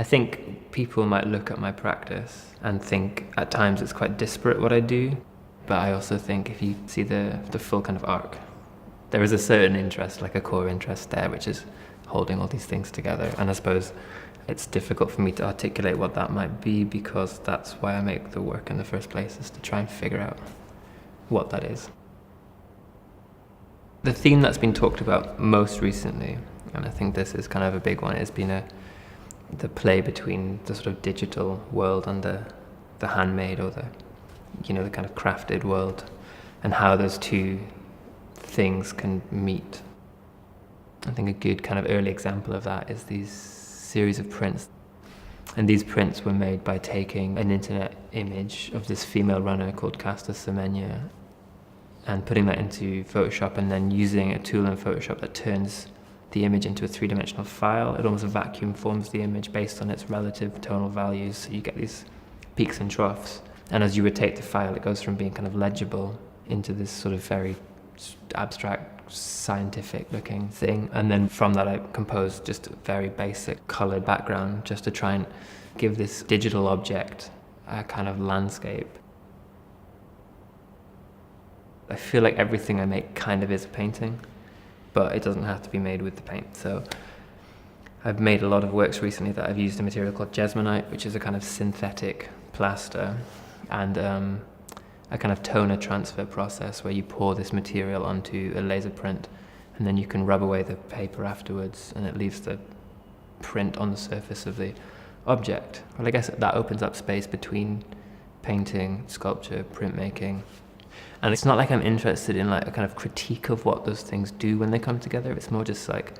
I think people might look at my practice and think at times it's quite disparate what I do, but I also think if you see the full kind of arc, there is a certain interest, like a core interest there, which is holding all these things together. And I suppose it's difficult for me to articulate what that might be, because that's why I make the work in the first place, is to try and figure out what that is. The theme that's been talked about most recently, and I think this is kind of a big one, has been the play between the sort of digital world and the handmade, or the kind of crafted world, and how those two things can meet. I think a good kind of early example of that is these series of prints. And these prints were made by taking an internet image of this female runner called Casta Semenya and putting that into Photoshop, and then using a tool in Photoshop that turns the image into a three-dimensional file. It almost vacuum forms the image based on its relative tonal values, so you get these peaks and troughs. And as you rotate the file, it goes from being kind of legible into this sort of very abstract, scientific-looking thing. And then from that, I composed just a very basic colored background, just to try and give this digital object a kind of landscape. I feel like everything I make kind of is a painting, but it doesn't have to be made with the paint. So I've made a lot of works recently that I've used a material called jesmonite, which is a kind of synthetic plaster, and a kind of toner transfer process where you pour this material onto a laser print, and then you can rub away the paper afterwards, and it leaves the print on the surface of the object. Well, I guess that opens up space between painting, sculpture, printmaking. And it's not like I'm interested in like a kind of critique of what those things do when they come together. It's more just like,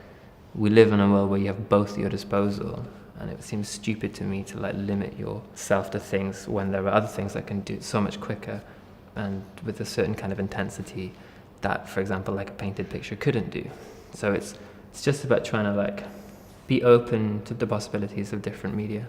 we live in a world where you have both at your disposal, and it seems stupid to me to like limit yourself to things when there are other things that can do it so much quicker and with a certain kind of intensity that, for example, like a painted picture couldn't do. So it's just about trying to like be open to the possibilities of different media.